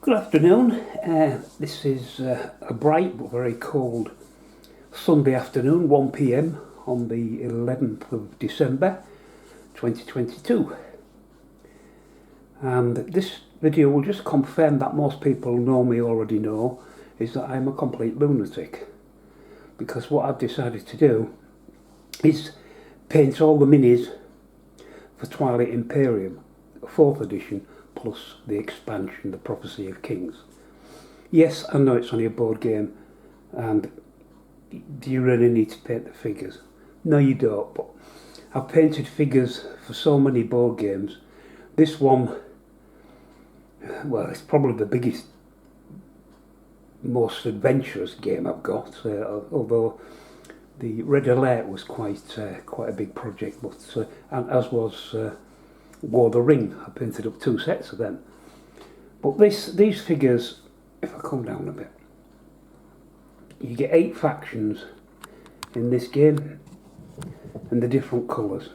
Good afternoon. This is a bright but very cold Sunday afternoon, 1 p.m. on the 11th of December 2022. And this video will just confirm that most people already know, is that I'm a complete lunatic. Because what I've decided to do is paint all the minis for Twilight Imperium, 4th edition, plus the expansion, the Prophecy of Kings. Yes, I know it's only a board game, and do you really need to paint the figures? No, you don't, but I've painted figures for so many board games. This one, well, it's probably the biggest, most adventurous game I've got, although the Red Alert was quite a big project, but and as was War the Ring. I painted up 2 sets of them. But these figures, if I come down a bit, you get 8 factions in this game, and the different colours.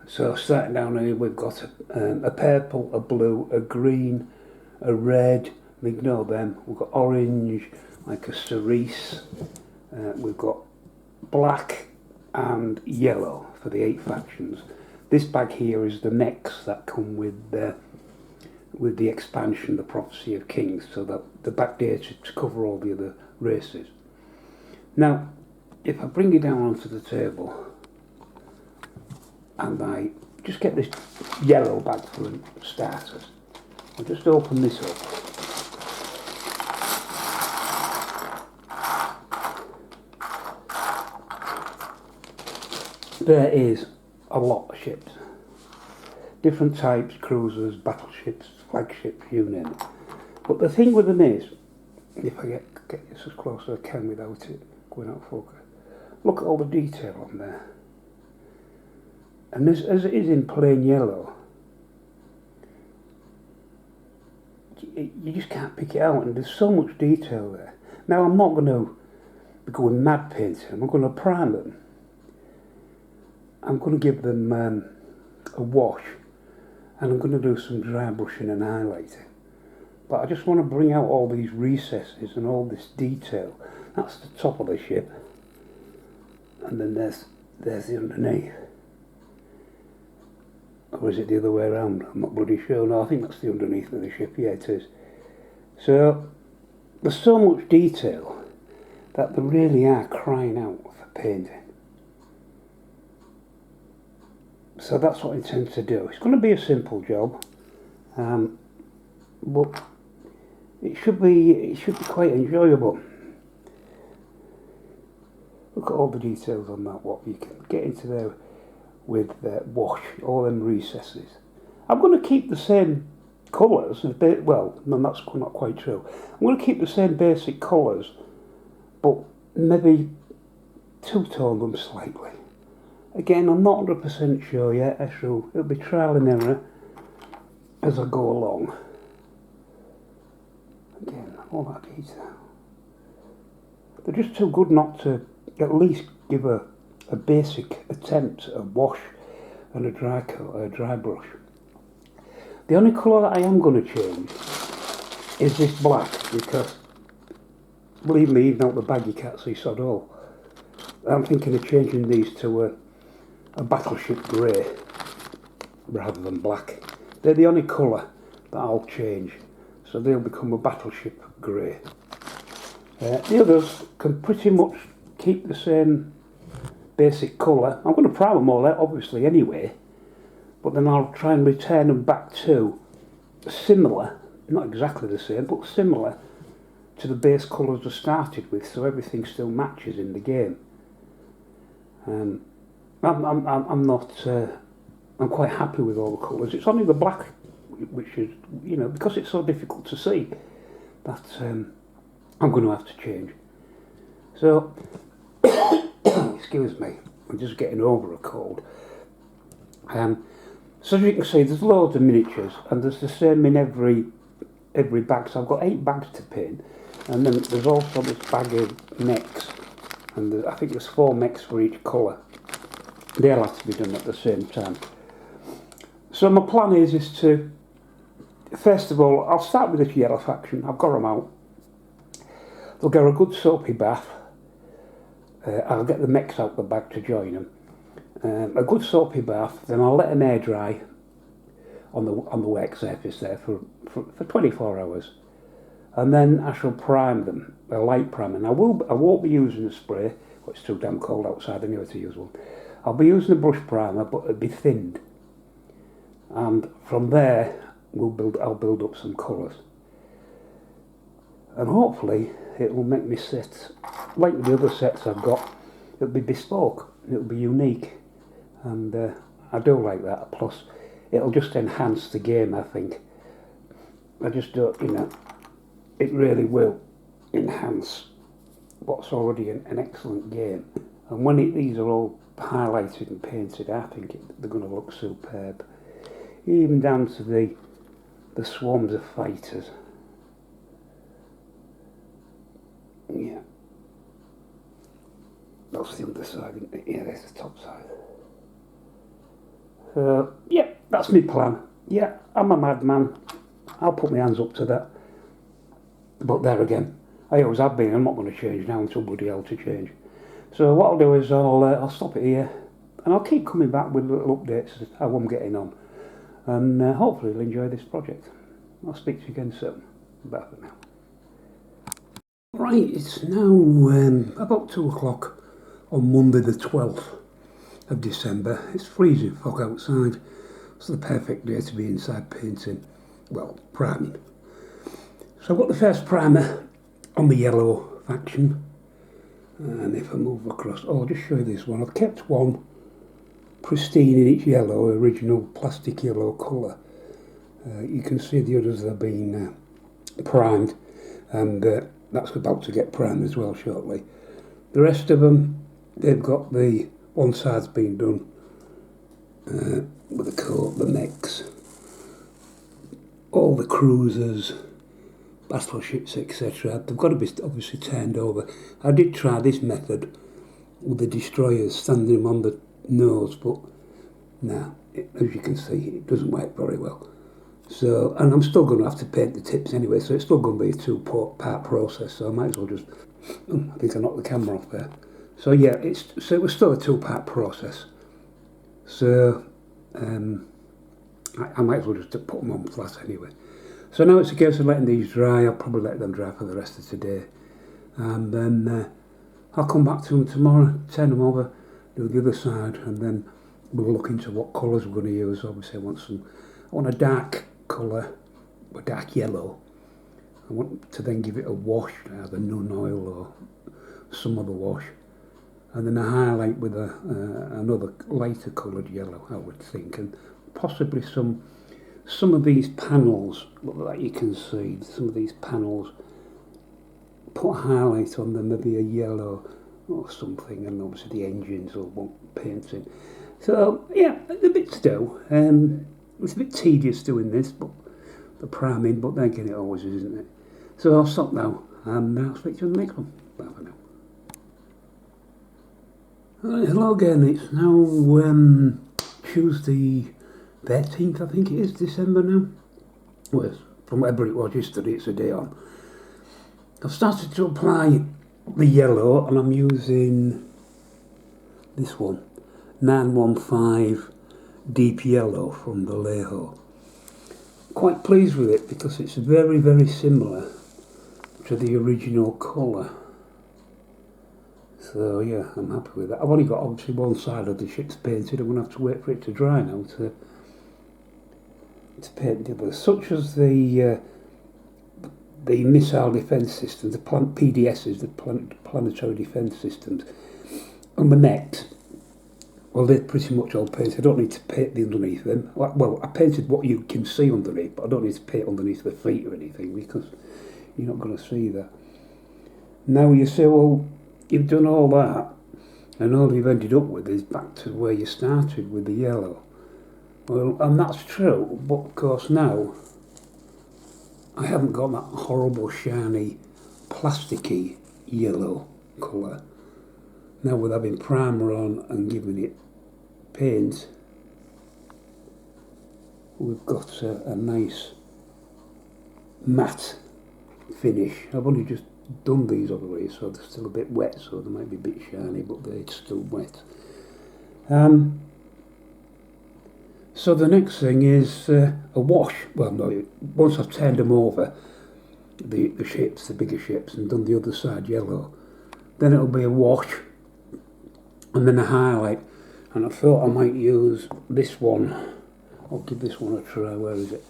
So starting down here, we've got a purple, a blue, a green, a red. Ignore them. We've got orange, like a cerise. We've got black and yellow for the 8 factions. This bag here is the mechs that come with the expansion, the Prophecy of Kings, so that the backdated to cover all the other races. Now, if I bring you down onto the table, and I just get this yellow bag for starters, I'll just open this up. There is a lot of ships, different types, cruisers, battleships, flagships, you name it. But the thing with them is, if I get this as close as I can without it going out of focus, look at all the detail on there. And as it is in plain yellow, you just can't pick it out, and there's so much detail there. Now, I'm not going to be going mad painting, I'm going to prime them. I'm going to give them a wash, and I'm going to do some dry brushing and highlighting. But I just want to bring out all these recesses and all this detail. That's the top of the ship, and then there's the underneath. Or is it the other way around? I'm not bloody sure. No, I think that's the underneath of the ship. Yeah, it is. So there's so much detail that they really are crying out for painting. So that's what I intend to do. It's going to be a simple job, but it should be quite enjoyable. Look at all the details on that. What you can get into there with wash, all them recesses. I'm going to keep the same colours. Well, no, that's not quite true. I'm going to keep the same basic colours, but maybe two-tone them slightly. Again, I'm not 100% sure yet, it'll be trial and error as I go along. Again, all that detail. They're just too good not to at least give a basic attempt at wash and a dry brush. The only colour that I am going to change is this black, because, believe me, even out the bag you can't see sod all. I'm thinking of changing these to a battleship grey rather than black. They're the only colour that I'll change, so they'll become a battleship grey. The others can pretty much keep the same basic colour. I'm going to prime them all out obviously anyway, but then I'll try and return them back to similar, not exactly the same, but similar to the base colours I started with, so everything still matches in the game. I'm quite happy with all the colours. It's only the black, which is, because it's so difficult to see, that I'm going to have to change. So, excuse me, I'm just getting over a cold. So as you can see, there's loads of miniatures, and there's the same in every bag. So I've got 8 bags to paint, and then there's also this bag of mechs, and I think there's 4 mechs for each colour. They'll have to be done at the same time. So my plan is to first of all, I'll start with this yellow faction. I've got them out. They'll get a good soapy bath. I'll get the mechs out the bag to join them. A good soapy bath, then I'll let them air dry on the work surface there for 24 hours. And then I shall prime them, a light priming. I won't be using a spray, it's too damn cold outside anyway to use one. I'll be using a brush primer, but it'll be thinned. And from there, I'll build up some colours. And hopefully, it will make me set, like the other sets I've got, it'll be bespoke, it'll be unique. And I do like that. Plus, it'll just enhance the game, I think. I just don't, it really will enhance what's already an excellent game. And when these are all highlighted and painted, I think they're going to look superb. Even down to the swarms of fighters. Yeah. That's the underside, isn't it? Yeah, there's the top side. So, yeah, that's my plan. Yeah, I'm a madman. I'll put my hands up to that. But there again, I always have been. I'm not going to change now until bloody hell to change. So what I'll do is I'll stop it here, and I'll keep coming back with little updates as how I'm getting on, and hopefully you'll enjoy this project. I'll speak to you again soon. Bye for now. Right, it's now about 2 o'clock on Monday the 12th of December. It's freezing fog outside. It's the perfect day to be inside painting, well, priming. So I've got the first primer on the yellow faction, and if I move across, I'll just show you this one. I've kept one pristine in its yellow, original plastic yellow colour. You can see the others have been primed, and that's about to get primed as well shortly. The rest of them, they've got the one side's been done with the coat, the mechs, all the cruisers, battleships, etc. They've got to be obviously turned over. I did try this method with the destroyers, standing them on the nose, but nah, as you can see, it doesn't work very well. So, and I'm still going to have to paint the tips anyway, so it's still going to be a two-part process, so I might as well just, I think I knocked the camera off there. So yeah, it was still a two-part process. So, I might as well just put them on flat anyway. So now it's a case of letting these dry. I'll probably let them dry for the rest of today. And then I'll come back to them tomorrow, turn them over, do the other side, and then we'll look into what colours we're going to use. Obviously I want a dark colour, a dark yellow. I want to then give it a wash, either Nun oil or some other wash. And then a highlight with another lighter coloured yellow, I would think, and possibly some of these panels that you can see, some of these panels, put a highlight on them, maybe a yellow or something, and obviously the engines will want painting. So yeah, a bit to do. It's a bit tedious doing this, but the priming, but then again it always is, isn't it? So I'll stop now, and I'll speak to you in the next one. Bye for now. Right, hello again, it's now Tuesday 13th, I think it is, December now. Well, from whatever it was yesterday, it's a day on. I've started to apply the yellow, and I'm using this one, 915 Deep Yellow from Vallejo. Quite pleased with it because it's very, very similar to the original colour. So yeah, I'm happy with that. I've only got obviously one side of the ship's painted. I'm going to have to wait for it to dry now to paint the others, such as the missile defence systems, the PDSs, the planetary defence systems, and the mechs. Well, they're pretty much all painted. I don't need to paint the underneath them. Well, I painted what you can see underneath, but I don't need to paint underneath the feet or anything because you're not going to see that. Now you say, well, you've done all that, and all you've ended up with is back to where you started with the yellow. Well, and that's true, but of course now I haven't got that horrible shiny plasticky yellow colour. Now with having primer on and giving it paint, we've got a nice matte finish. I've only just done these other ways, so they're still a bit wet, so they might be a bit shiny, but they're still wet. So the next thing is a wash. Well, no, once I've turned them over, the ships, the bigger ships, and done the other side yellow, then it'll be a wash, and then a highlight. And I thought I might use this one. I'll give this one a try. Where is it?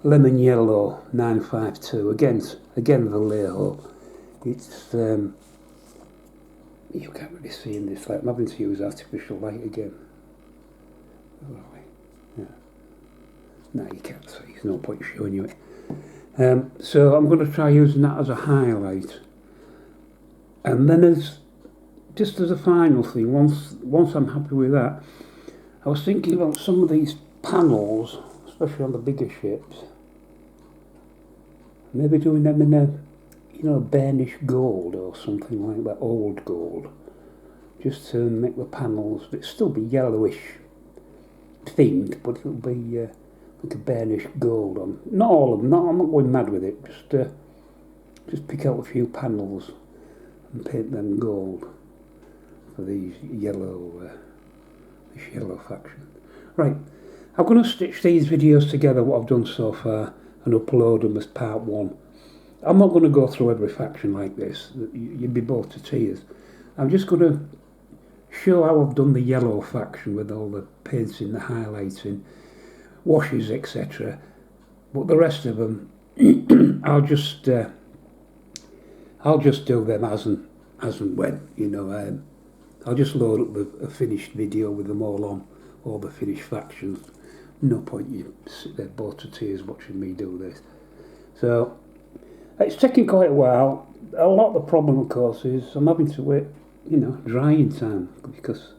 Lemon Yellow 952. Again the Vallejo. It's you can't really see in this light. I'm having to use artificial light again. Yeah. No, you can't see. There's no point showing you it. So I'm going to try using that as a highlight. And then just as a final thing, once I'm happy with that, I was thinking about some of these panels, especially on the bigger ships. Maybe doing them in a burnished gold or something like that, old gold. Just to make the panels, it'll still be yellowish themed, but it'll be like a burnished gold on. Not all of them, I'm not going mad with it, just pick out a few panels and paint them gold for these this yellow faction. Right, I'm going to stitch these videos together, what I've done so far, and upload them as part one. I'm not going to go through every faction like this, you'd be bored to tears. I'm just going to show how I've done the yellow faction with all the painting, the highlighting, washes, etc. But the rest of them, I'll just do them as and when, I'll just load up a finished video with them all on, all the finished factions. No point you sit there bored to tears watching me do this. So it's taking quite a while. A lot of the problem, of course, is I'm having to wait, drying time, because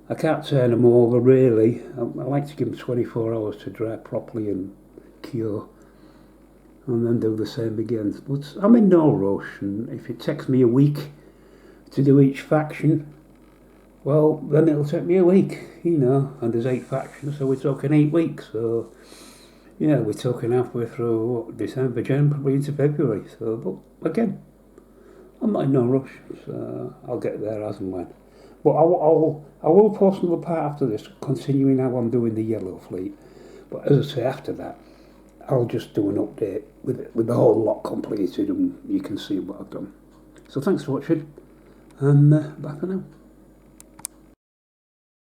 I can't turn them over really. I like to give them 24 hours to dry properly and cure, and then do the same again. But I'm in no rush, and if it takes me a week to do each faction, well, then it'll take me a week, and there's 8 factions, so we're talking 8 weeks. So, yeah, we're talking halfway through December, January, probably into February. So, but again, I'm not in no rush, so I'll get there as and when. But I will post another part after this, continuing how I'm doing the yellow fleet. But as I say, after that, I'll just do an update with the whole lot completed, and you can see what I've done. So thanks for watching, and bye for now.